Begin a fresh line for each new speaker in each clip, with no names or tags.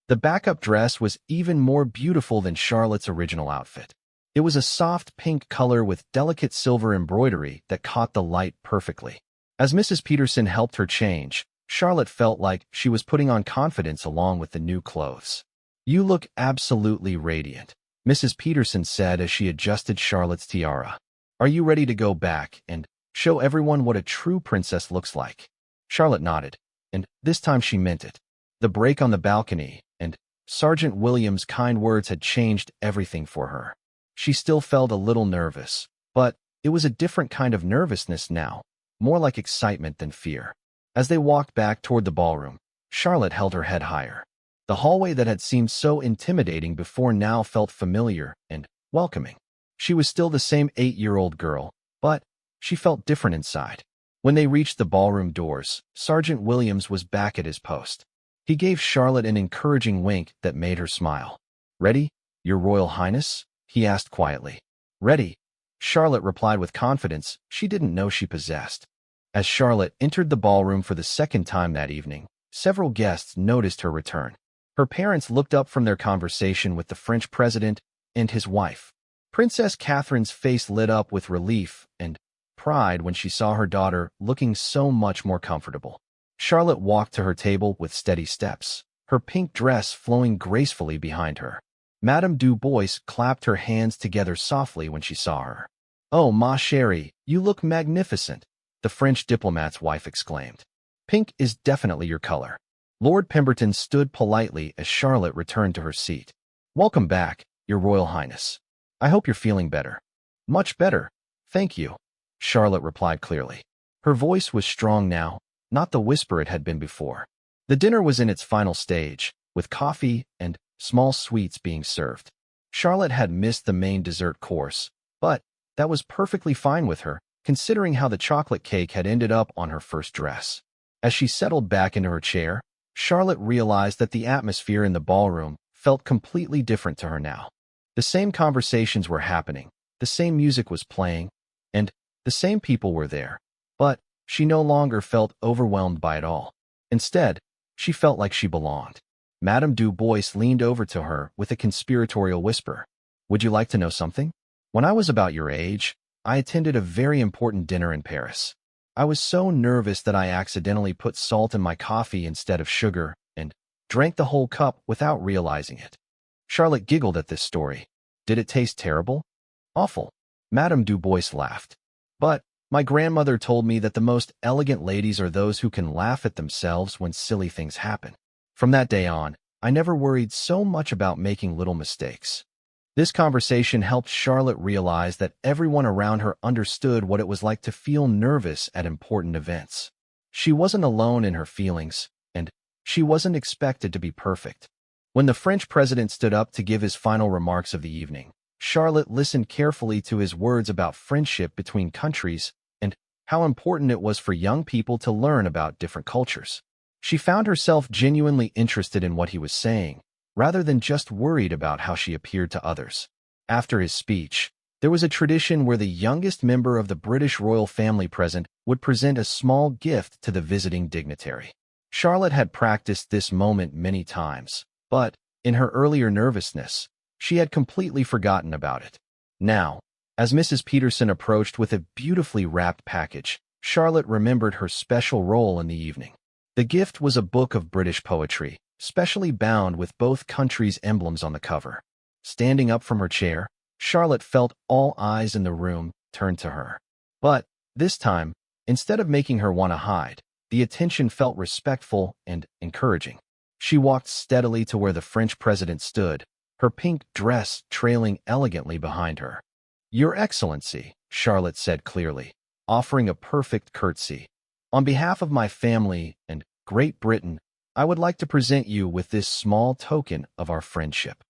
The backup dress was even more beautiful than Charlotte's original outfit. It was a soft pink color with delicate silver embroidery that caught the light perfectly. As Mrs. Peterson helped her change, Charlotte felt like she was putting on confidence along with the new clothes. "You look absolutely radiant," Mrs. Peterson said as she adjusted Charlotte's tiara. "Are you ready to go back and show everyone what a true princess looks like?" Charlotte nodded, and this time she meant it. The break on the balcony and Sergeant William's kind words had changed everything for her. She still felt a little nervous, but it was a different kind of nervousness now, more like excitement than fear. As they walked back toward the ballroom, Charlotte held her head higher. The hallway that had seemed so intimidating before now felt familiar and welcoming. She was still the same 8-year-old girl, but she felt different inside. When they reached the ballroom doors, Sergeant Williams was back at his post. He gave Charlotte an encouraging wink that made her smile. "Ready, Your Royal Highness?" he asked quietly. "Ready," Charlotte replied with confidence she didn't know she possessed. As Charlotte entered the ballroom for the second time that evening, several guests noticed her return. Her parents looked up from their conversation with the French president and his wife. Princess Catherine's face lit up with relief and pride when she saw her daughter looking so much more comfortable. Charlotte walked to her table with steady steps, her pink dress flowing gracefully behind her. Madame du Bois clapped her hands together softly when she saw her. "Oh, ma chérie, you look magnificent," the French diplomat's wife exclaimed. "Pink is definitely your color." Lord Pemberton stood politely as Charlotte returned to her seat. "Welcome back, Your Royal Highness. I hope you're feeling better." "Much better, thank you," Charlotte replied clearly. Her voice was strong now, not the whisper it had been before. The dinner was in its final stage, with coffee and small sweets being served. Charlotte had missed the main dessert course, but that was perfectly fine with her, considering how the chocolate cake had ended up on her first dress. As she settled back into her chair, Charlotte realized that the atmosphere in the ballroom felt completely different to her now. The same conversations were happening, the same music was playing, and the same people were there, but she no longer felt overwhelmed by it all. Instead, she felt like she belonged. Madame du Bois leaned over to her with a conspiratorial whisper. "Would you like to know something? When I was about your age, I attended a very important dinner in Paris. I was so nervous that I accidentally put salt in my coffee instead of sugar and drank the whole cup without realizing it." Charlotte giggled at this story. "Did it taste terrible?" "Awful," Madame du Bois laughed. "But my grandmother told me that the most elegant ladies are those who can laugh at themselves when silly things happen. From that day on, I never worried so much about making little mistakes." This conversation helped Charlotte realize that everyone around her understood what it was like to feel nervous at important events. She wasn't alone in her feelings, and she wasn't expected to be perfect. When the French president stood up to give his final remarks of the evening, Charlotte listened carefully to his words about friendship between countries and how important it was for young people to learn about different cultures. She found herself genuinely interested in what he was saying, rather than just worried about how she appeared to others. After his speech, there was a tradition where the youngest member of the British royal family present would present a small gift to the visiting dignitary. Charlotte had practiced this moment many times, but in her earlier nervousness, she had completely forgotten about it. Now, as Mrs. Peterson approached with a beautifully wrapped package, Charlotte remembered her special role in the evening. The gift was a book of British poetry, specially bound with both countries' emblems on the cover. Standing up from her chair, Charlotte felt all eyes in the room turned to her. But this time, instead of making her want to hide, the attention felt respectful and encouraging. She walked steadily to where the French president stood, her pink dress trailing elegantly behind her. "Your Excellency," Charlotte said clearly, offering a perfect curtsy. "On behalf of my family and Great Britain, I would like to present you with this small token of our friendship."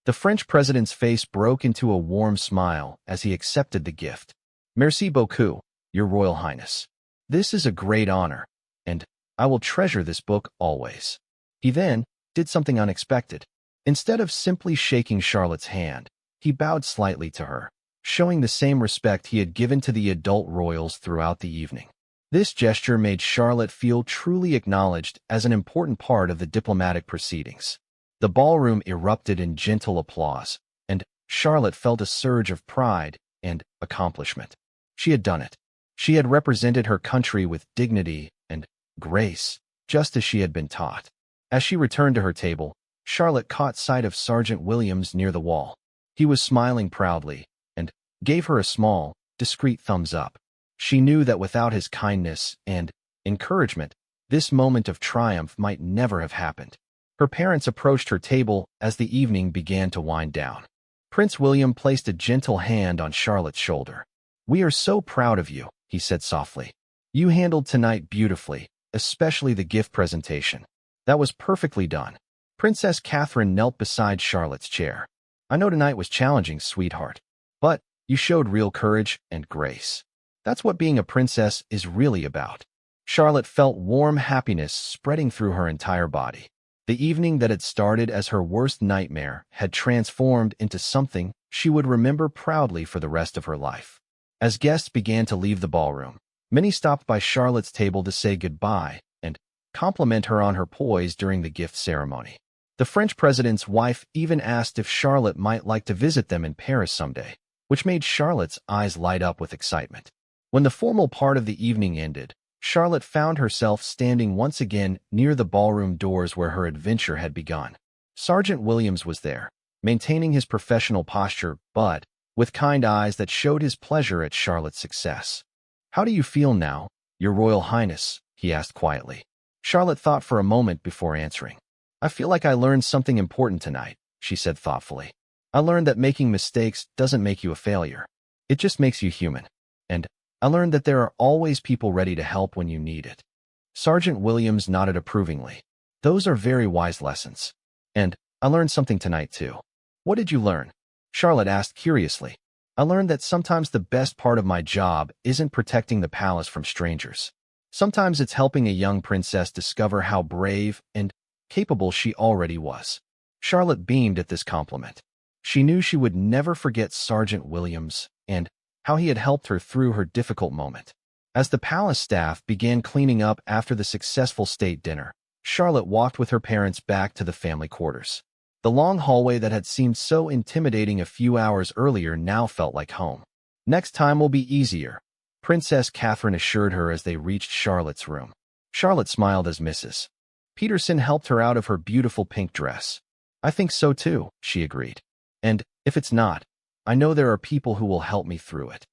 The French president's face broke into a warm smile as he accepted the gift. "Merci beaucoup, Your Royal Highness. This is a great honor, and I will treasure this book always." He then did something unexpected. Instead of simply shaking Charlotte's hand, he bowed slightly to her, showing the same respect he had given to the adult royals throughout the evening. This gesture made Charlotte feel truly acknowledged as an important part of the diplomatic proceedings. The ballroom erupted in gentle applause, and Charlotte felt a surge of pride and accomplishment. She had done it. She had represented her country with dignity and grace, just as she had been taught. As she returned to her table, Charlotte caught sight of Sergeant Williams near the wall. He was smiling proudly and gave her a small, discreet thumbs up. She knew that without his kindness and encouragement, this moment of triumph might never have happened. Her parents approached her table as the evening began to wind down. Prince William placed a gentle hand on Charlotte's shoulder. "We are so proud of you," he said softly. "You handled tonight beautifully, especially the gift presentation. That was perfectly done." Princess Catherine knelt beside Charlotte's chair. "I know tonight was challenging, sweetheart, but you showed real courage and grace. That's what being a princess is really about." Charlotte felt warm happiness spreading through her entire body. The evening that had started as her worst nightmare had transformed into something she would remember proudly for the rest of her life. As guests began to leave the ballroom, many stopped by Charlotte's table to say goodbye and compliment her on her poise during the gift ceremony. The French president's wife even asked if Charlotte might like to visit them in Paris someday, which made Charlotte's eyes light up with excitement. When the formal part of the evening ended, Charlotte found herself standing once again near the ballroom doors where her adventure had begun. Sergeant Williams was there, maintaining his professional posture, but with kind eyes that showed his pleasure at Charlotte's success. "How do you feel now, Your Royal Highness?" he asked quietly. Charlotte thought for a moment before answering. "I feel like I learned something important tonight," she said thoughtfully. "I learned that making mistakes doesn't make you a failure. It just makes you human. And I learned that there are always people ready to help when you need it." Sergeant Williams nodded approvingly. "Those are very wise lessons. And I learned something tonight too." "What did you learn?" Charlotte asked curiously. "I learned that sometimes the best part of my job isn't protecting the palace from strangers. Sometimes it's helping a young princess discover how brave and capable she already was." Charlotte beamed at this compliment. She knew she would never forget Sergeant Williams and how he had helped her through her difficult moment. As the palace staff began cleaning up after the successful state dinner, Charlotte walked with her parents back to the family quarters. The long hallway that had seemed so intimidating a few hours earlier now felt like home. "Next time will be easier," Princess Catherine assured her as they reached Charlotte's room. Charlotte smiled as Mrs. Peterson helped her out of her beautiful pink dress. "I think so too," she agreed. "And if it's not, I know there are people who will help me through it."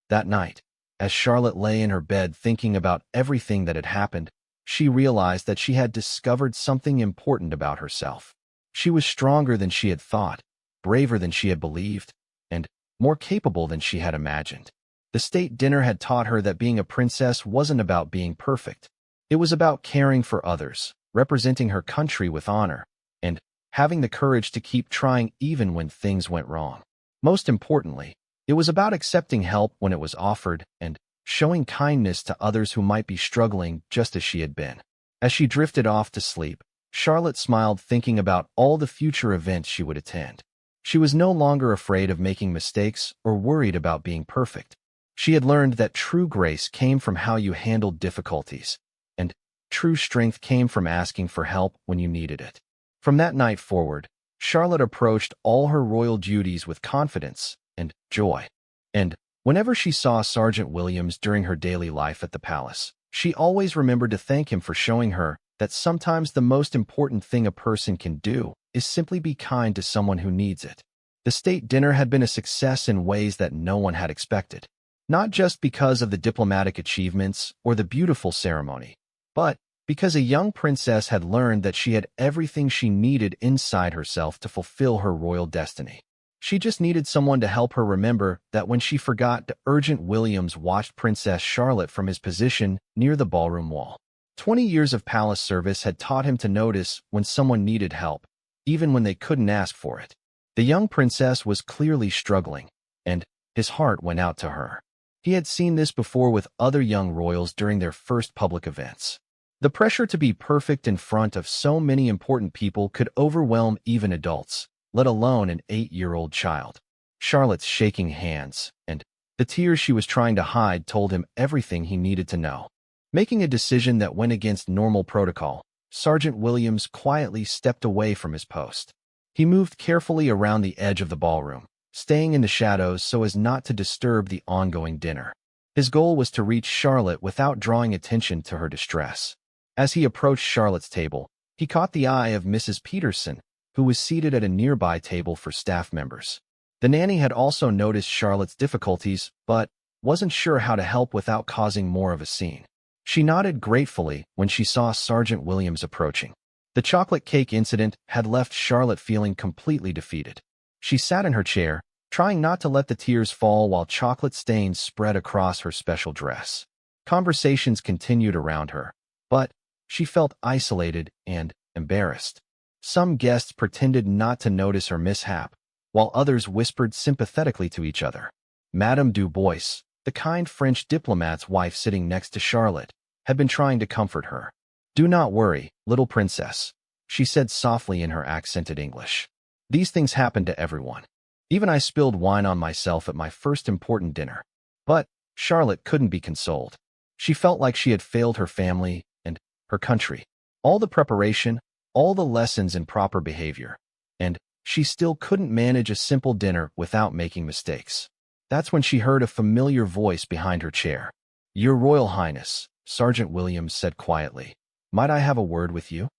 That night, as Charlotte lay in her bed thinking about everything that had happened, she realized that she had discovered something important about herself. She was stronger than she had thought, braver than she had believed, and more capable than she had imagined. The state dinner had taught her that being a princess wasn't about being perfect. It was about caring for others, representing her country with honor, and having the courage to keep trying even when things went wrong. Most importantly, it was about accepting help when it was offered and showing kindness to others who might be struggling just as she had been. As she drifted off to sleep, Charlotte smiled thinking about all the future events she would attend. She was no longer afraid of making mistakes or worried about being perfect. She had learned that true grace came from how you handled difficulties, and true strength came from asking for help when you needed it. From that night forward, Charlotte approached all her royal duties with confidence and joy. And whenever she saw Sergeant Williams during her daily life at the palace, she always remembered to thank him for showing her that sometimes the most important thing a person can do is simply be kind to someone who needs it. The state dinner had been a success in ways that no one had expected, not just because of the diplomatic achievements or the beautiful ceremony, but because a young princess had learned that she had everything she needed inside herself to fulfill her royal destiny. She just needed someone to help her remember that when she forgot to. Sergeant Williams watched Princess Charlotte from his position near the ballroom wall. 20 years of palace service had taught him to notice when someone needed help, even when they couldn't ask for it. The young princess was clearly struggling, and his heart went out to her. He had seen this before with other young royals during their first public events. The pressure to be perfect in front of so many important people could overwhelm even adults, let alone an 8-year-old child. Charlotte's shaking hands and the tears she was trying to hide told him everything he needed to know. Making a decision that went against normal protocol, Sergeant Williams quietly stepped away from his post. He moved carefully around the edge of the ballroom, staying in the shadows so as not to disturb the ongoing dinner. His goal was to reach Charlotte without drawing attention to her distress. As he approached Charlotte's table, he caught the eye of Mrs. Peterson, who was seated at a nearby table for staff members. The nanny had also noticed Charlotte's difficulties, but wasn't sure how to help without causing more of a scene. She nodded gratefully when she saw Sergeant Williams approaching. The chocolate cake incident had left Charlotte feeling completely defeated. She sat in her chair, trying not to let the tears fall while chocolate stains spread across her special dress. Conversations continued around her, but she felt isolated and embarrassed. Some guests pretended not to notice her mishap, while others whispered sympathetically to each other. Madame Du Bois, the kind French diplomat's wife sitting next to Charlotte, had been trying to comfort her. "Do not worry, little princess," she said softly in her accented English. "These things happen to everyone. Even I spilled wine on myself at my first important dinner." But Charlotte couldn't be consoled. She felt like she had failed her family and her country. All the preparation, all the lessons in proper behavior, and she still couldn't manage a simple dinner without making mistakes. That's when she heard a familiar voice behind her chair. "Your Royal Highness," Sergeant Williams said quietly. "Might I have a word with you?"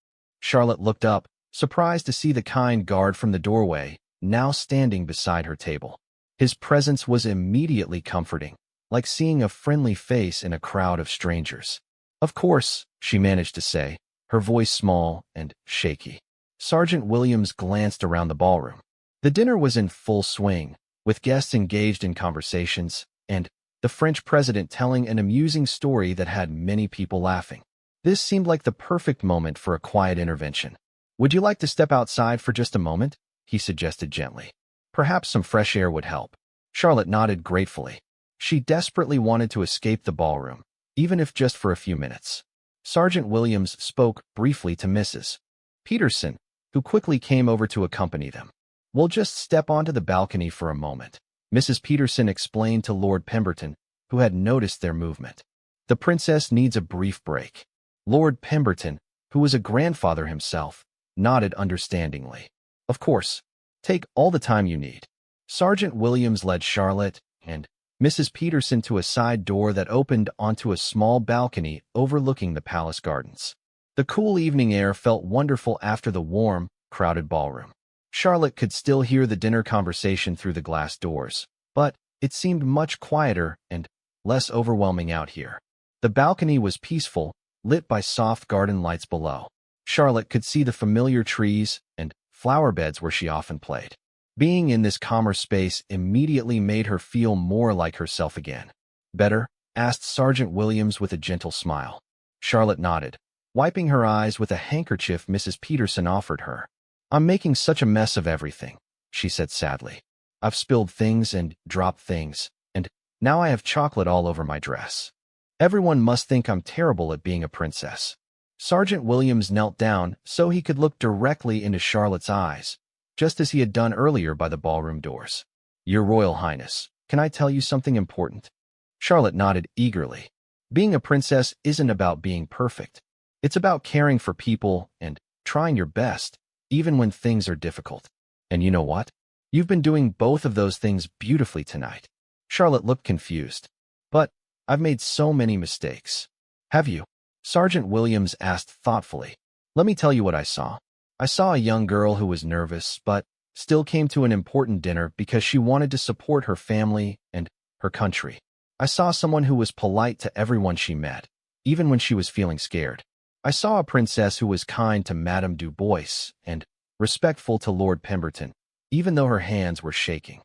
Charlotte looked up, surprised to see the kind guard from the doorway, now standing beside her table. His presence was immediately comforting, like seeing a friendly face in a crowd of strangers. "Of course," she managed to say, her voice small and shaky. Sergeant Williams glanced around the ballroom. The dinner was in full swing, with guests engaged in conversations, and the French president telling an amusing story that had many people laughing. This seemed like the perfect moment for a quiet intervention. "Would you like to step outside for just a moment?" he suggested gently. "Perhaps some fresh air would help." Charlotte nodded gratefully. She desperately wanted to escape the ballroom, even if just for a few minutes. Sergeant Williams spoke briefly to Mrs. Peterson, who quickly came over to accompany them. "We'll just step onto the balcony for a moment," Mrs. Peterson explained to Lord Pemberton, who had noticed their movement. "The princess needs a brief break." Lord Pemberton, who was a grandfather himself, nodded understandingly. "Of course. Take all the time you need." Sergeant Williams led Charlotte and Mrs. Peterson to a side door that opened onto a small balcony overlooking the palace gardens. The cool evening air felt wonderful after the warm, crowded ballroom. Charlotte could still hear the dinner conversation through the glass doors, but it seemed much quieter and less overwhelming out here. The balcony was peaceful, lit by soft garden lights below. Charlotte could see the familiar trees and flower beds where she often played. Being in this calmer space immediately made her feel more like herself again. "Better?" asked Sergeant Williams with a gentle smile. Charlotte nodded, wiping her eyes with a handkerchief Mrs. Peterson offered her. "I'm making such a mess of everything," she said sadly. "I've spilled things and dropped things, and now I have chocolate all over my dress. Everyone must think I'm terrible at being a princess." Sergeant Williams knelt down so he could look directly into Charlotte's eyes, just as he had done earlier by the ballroom doors. "Your Royal Highness, can I tell you something important?" Charlotte nodded eagerly. "Being a princess isn't about being perfect. It's about caring for people and trying your best, even when things are difficult. And you know what? You've been doing both of those things beautifully tonight." Charlotte looked confused. "But I've made so many mistakes." "Have you?" Sergeant Williams asked thoughtfully. "Let me tell you what I saw. I saw a young girl who was nervous, but still came to an important dinner because she wanted to support her family and her country. I saw someone who was polite to everyone she met, even when she was feeling scared. I saw a princess who was kind to Madame Du Bois and respectful to Lord Pemberton, even though her hands were shaking."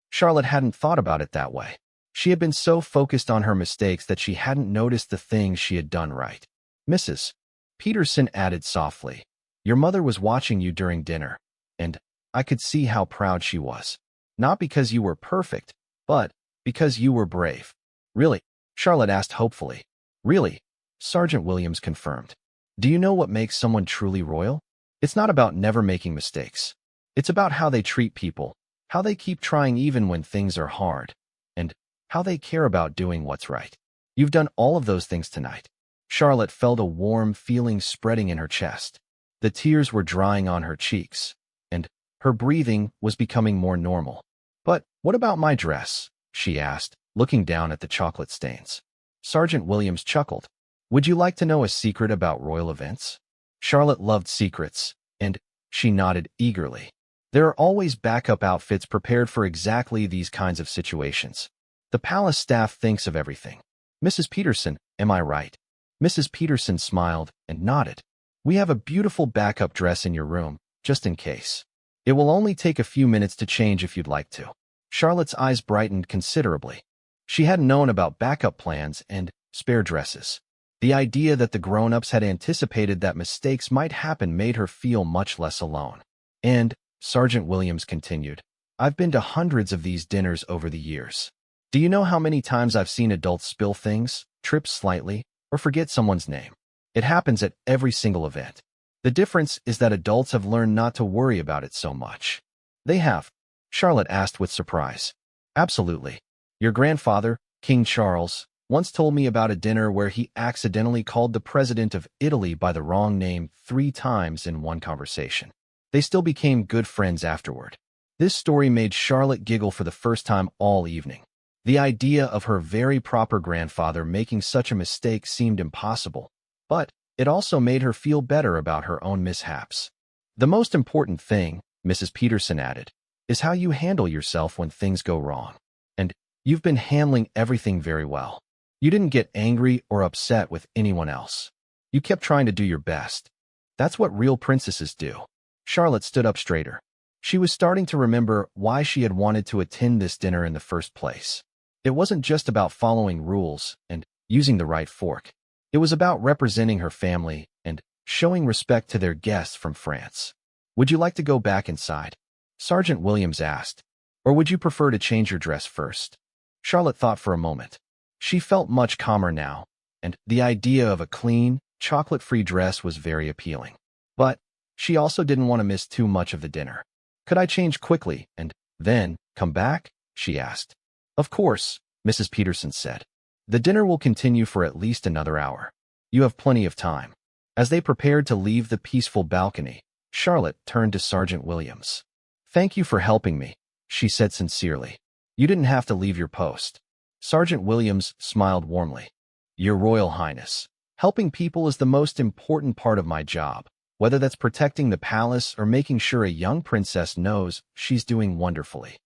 Charlotte hadn't thought about it that way. She had been so focused on her mistakes that she hadn't noticed the things she had done right. Mrs. Peterson added softly, "Your mother was watching you during dinner, and I could see how proud she was. Not because you were perfect, but because you were brave." "Really?" Charlotte asked hopefully. "Really," Sergeant Williams confirmed. "Do you know what makes someone truly royal? It's not about never making mistakes. It's about how they treat people, how they keep trying even when things are hard, and how they care about doing what's right. You've done all of those things tonight." Charlotte felt a warm feeling spreading in her chest. The tears were drying on her cheeks, and her breathing was becoming more normal. "But what about my dress?" she asked, looking down at the chocolate stains. Sergeant Williams chuckled. "Would you like to know a secret about royal events?" Charlotte loved secrets, and she nodded eagerly. There are always backup outfits prepared for exactly these kinds of situations. The palace staff thinks of everything. "Mrs. Peterson, am I right?" Mrs. Peterson smiled and nodded. "We have a beautiful backup dress in your room, just in case. It will only take a few minutes to change if you'd like to." Charlotte's eyes brightened considerably. She hadn't known about backup plans and spare dresses. The idea that the grown-ups had anticipated that mistakes might happen made her feel much less alone. "And," Sergeant Williams continued, "I've been to hundreds of these dinners over the years. Do you know how many times I've seen adults spill things, trip slightly, or forget someone's name? It happens at every single event. The difference is that adults have learned not to worry about it so much." "They have?" Charlotte asked with surprise. "Absolutely. Your grandfather, King Charles, once told me about a dinner where he accidentally called the president of Italy by the wrong name 3 times in one conversation. They still became good friends afterward." This story made Charlotte giggle for the first time all evening. The idea of her very proper grandfather making such a mistake seemed impossible, but it also made her feel better about her own mishaps. "The most important thing," Mrs. Peterson added, "is how you handle yourself when things go wrong. And you've been handling everything very well. You didn't get angry or upset with anyone else. You kept trying to do your best. That's what real princesses do." Charlotte stood up straighter. She was starting to remember why she had wanted to attend this dinner in the first place. It wasn't just about following rules and using the right fork. It was about representing her family and showing respect to their guests from France. "Would you like to go back inside?" Sergeant Williams asked. "Or would you prefer to change your dress first?" Charlotte thought for a moment. She felt much calmer now, and the idea of a clean, chocolate-free dress was very appealing. But she also didn't want to miss too much of the dinner. "Could I change quickly and then come back?" she asked. "Of course," Mrs. Peterson said. "The dinner will continue for at least another hour. You have plenty of time." As they prepared to leave the peaceful balcony, Charlotte turned to Sergeant Williams. "Thank you for helping me," she said sincerely. "You didn't have to leave your post." Sergeant Williams smiled warmly. "Your Royal Highness, helping people is the most important part of my job, whether that's protecting the palace or making sure a young princess knows she's doing wonderfully."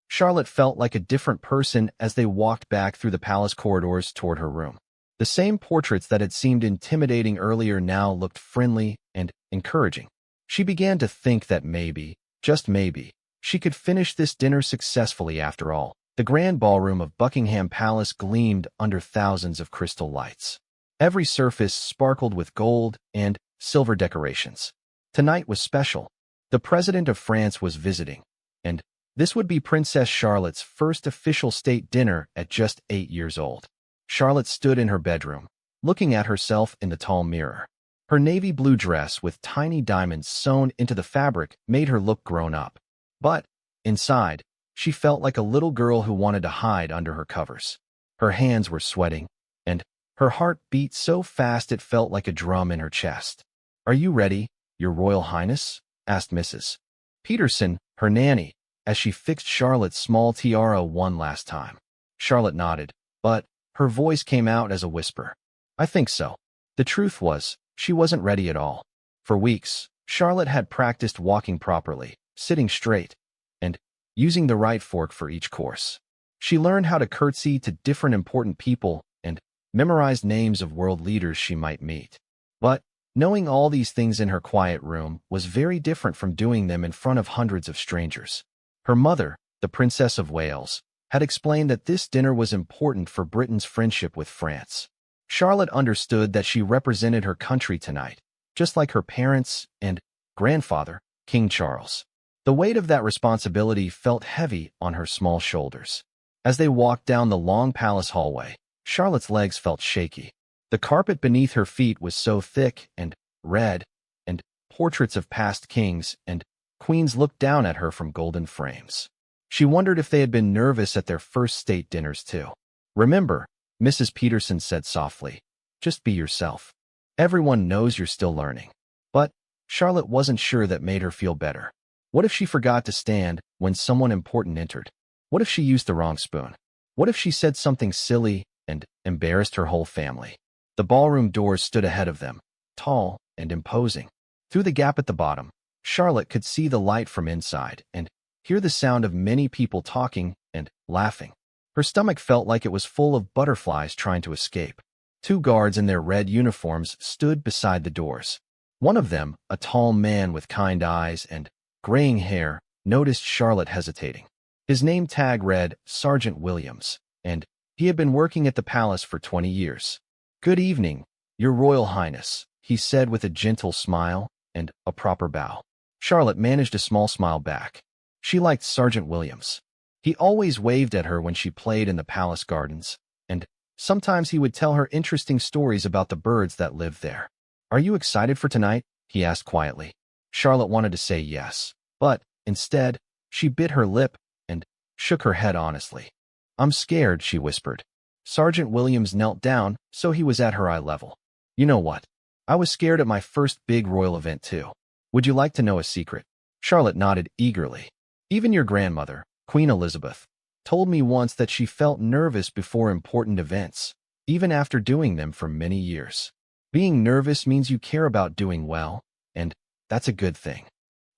Charlotte felt like a different person as they walked back through the palace corridors toward her room. The same portraits that had seemed intimidating earlier now looked friendly and encouraging. She began to think that maybe, just maybe, she could finish this dinner successfully after all. The grand ballroom of Buckingham Palace gleamed under thousands of crystal lights. Every surface sparkled with gold and silver decorations. Tonight was special. The President of France was visiting, and this would be Princess Charlotte's first official state dinner at just 8 years old. Charlotte stood in her bedroom, looking at herself in the tall mirror. Her navy blue dress with tiny diamonds sewn into the fabric made her look grown up. But inside, she felt like a little girl who wanted to hide under her covers. Her hands were sweating, and her heart beat so fast it felt like a drum in her chest. "Are you ready, Your Royal Highness?" asked Mrs. Peterson, her nanny, as she fixed Charlotte's small tiara one last time. Charlotte nodded, but her voice came out as a whisper. "I think so." The truth was, she wasn't ready at all. For weeks, Charlotte had practiced walking properly, sitting straight, and using the right fork for each course. She learned how to curtsy to different important people and memorized names of world leaders she might meet. But knowing all these things in her quiet room was very different from doing them in front of hundreds of strangers. Her mother, the Princess of Wales, had explained that this dinner was important for Britain's friendship with France. Charlotte understood that she represented her country tonight, just like her parents and grandfather, King Charles. The weight of that responsibility felt heavy on her small shoulders. As they walked down the long palace hallway, Charlotte's legs felt shaky. The carpet beneath her feet was so thick and red, and portraits of past kings and queens looked down at her from golden frames. She wondered if they had been nervous at their first state dinners too. "Remember," Mrs. Peterson said softly, Just be yourself. Everyone knows you're still learning. But Charlotte wasn't sure that made her feel better. What if she forgot to stand when someone important entered? What if she used the wrong spoon? What if she said something silly and embarrassed her whole family? The ballroom doors stood ahead of them, tall and imposing. Through the gap at the bottom, Charlotte could see the light from inside and hear the sound of many people talking and laughing. Her stomach felt like it was full of butterflies trying to escape. Two guards in their red uniforms stood beside the doors. One of them, a tall man with kind eyes and graying hair, noticed Charlotte hesitating. His name tag read Sergeant Williams, and he had been working at the palace for 20 years. "Good evening, Your Royal Highness," he said with a gentle smile and a proper bow. Charlotte managed a small smile back. She liked Sergeant Williams. He always waved at her when she played in the palace gardens, and sometimes he would tell her interesting stories about the birds that lived there. "Are you excited for tonight?" he asked quietly. Charlotte wanted to say yes, but instead, she bit her lip and shook her head honestly. "I'm scared," she whispered. Sergeant Williams knelt down so he was at her eye level. "You know what? I was scared at my first big royal event too. Would you like to know a secret?" Charlotte nodded eagerly. "Even your grandmother, Queen Elizabeth, told me once that she felt nervous before important events, even after doing them for many years. Being nervous means you care about doing well, and that's a good thing."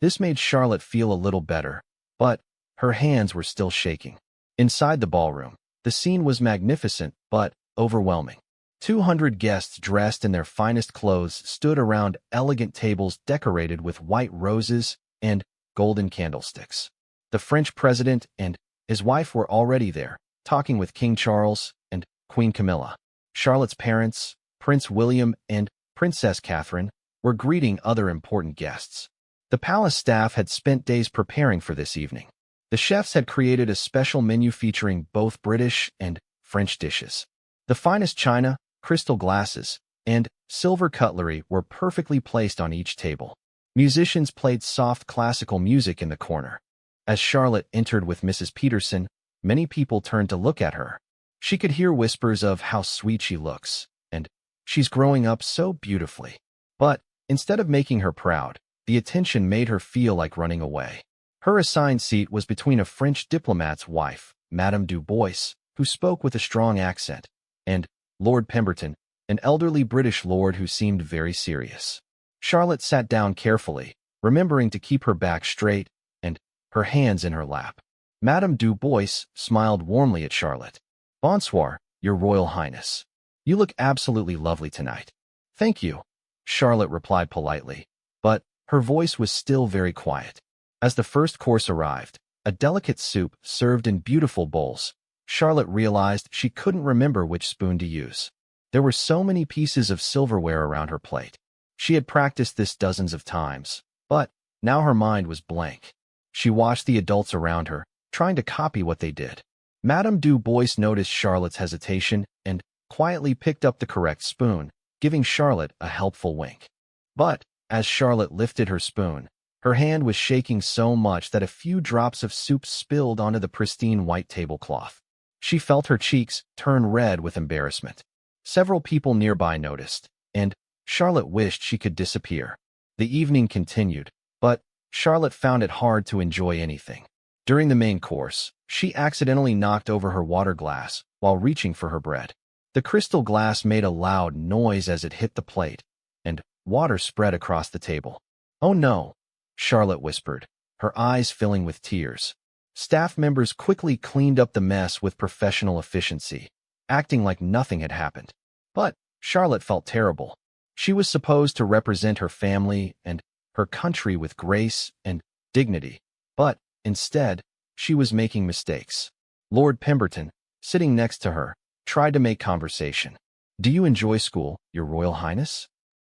This made Charlotte feel a little better, but her hands were still shaking. Inside the ballroom, the scene was magnificent but overwhelming. 200 guests dressed in their finest clothes stood around elegant tables decorated with white roses and golden candlesticks. The French president and his wife were already there, talking with King Charles and Queen Camilla. Charlotte's parents, Prince William and Princess Catherine, were greeting other important guests. The palace staff had spent days preparing for this evening. The chefs had created a special menu featuring both British and French dishes. The finest china, crystal glasses, and silver cutlery were perfectly placed on each table. Musicians played soft classical music in the corner. As Charlotte entered with Mrs. Peterson, many people turned to look at her. She could hear whispers of how sweet she looks, and she's growing up so beautifully. But instead of making her proud, the attention made her feel like running away. Her assigned seat was between a French diplomat's wife, Madame du Bois, who spoke with a strong accent, and Lord Pemberton, an elderly British lord who seemed very serious. Charlotte sat down carefully, remembering to keep her back straight and her hands in her lap. Madame du Bois smiled warmly at Charlotte. "Bonsoir, Your Royal Highness. You look absolutely lovely tonight." "Thank you," Charlotte replied politely, but her voice was still very quiet. As the first course arrived, a delicate soup served in beautiful bowls, Charlotte realized she couldn't remember which spoon to use. There were so many pieces of silverware around her plate. She had practiced this dozens of times, but now her mind was blank. She watched the adults around her, trying to copy what they did. Madame du Bois noticed Charlotte's hesitation and quietly picked up the correct spoon, giving Charlotte a helpful wink. But as Charlotte lifted her spoon, her hand was shaking so much that a few drops of soup spilled onto the pristine white tablecloth. She felt her cheeks turn red with embarrassment. Several people nearby noticed, and Charlotte wished she could disappear. The evening continued, but Charlotte found it hard to enjoy anything. During the main course, she accidentally knocked over her water glass while reaching for her bread. The crystal glass made a loud noise as it hit the plate, and water spread across the table. "Oh no," Charlotte whispered, her eyes filling with tears. Staff members quickly cleaned up the mess with professional efficiency, acting like nothing had happened. But Charlotte felt terrible. She was supposed to represent her family and her country with grace and dignity, but instead, she was making mistakes. Lord Pemberton, sitting next to her, tried to make conversation. "Do you enjoy school, Your Royal Highness?"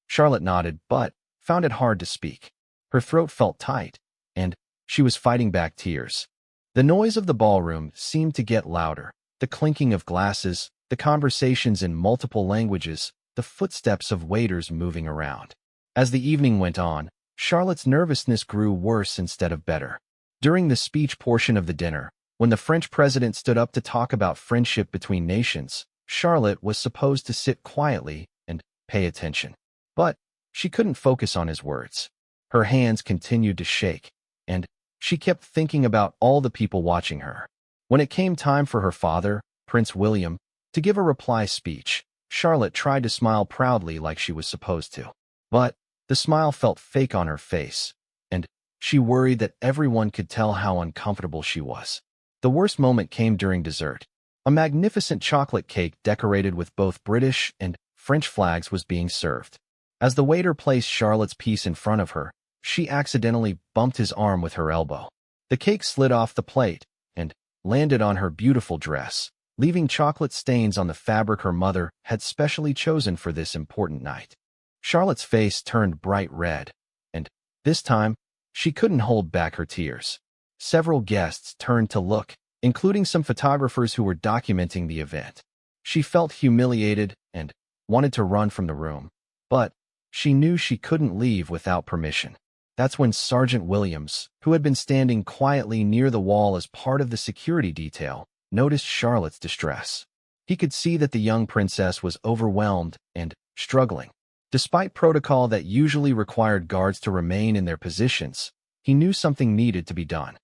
Charlotte nodded, but found it hard to speak. Her throat felt tight, and she was fighting back tears. The noise of the ballroom seemed to get louder, the clinking of glasses, the conversations in multiple languages, the footsteps of waiters moving around. As the evening went on, Charlotte's nervousness grew worse instead of better. During the speech portion of the dinner, when the French president stood up to talk about friendship between nations, Charlotte was supposed to sit quietly pay attention. But she couldn't focus on his words. Her hands continued to shake, and she kept thinking about all the people watching her. When it came time for her father, Prince William, to give a reply speech, Charlotte tried to smile proudly like she was supposed to. But the smile felt fake on her face, and she worried that everyone could tell how uncomfortable she was. The worst moment came during dessert. A magnificent chocolate cake decorated with both British and French flags was being served. As the waiter placed Charlotte's piece in front of her, she accidentally bumped his arm with her elbow. The cake slid off the plate and landed on her beautiful dress, leaving chocolate stains on the fabric her mother had specially chosen for this important night. Charlotte's face turned bright red, and this time, she couldn't hold back her tears. Several guests turned to look, including some photographers who were documenting the event. She felt humiliated and wanted to run from the room, but she knew she couldn't leave without permission. That's when Sergeant Williams, who had been standing quietly near the wall as part of the security detail, noticed Charlotte's distress. He could see that the young princess was overwhelmed and struggling. Despite protocol that usually required guards to remain in their positions, he knew something needed to be done.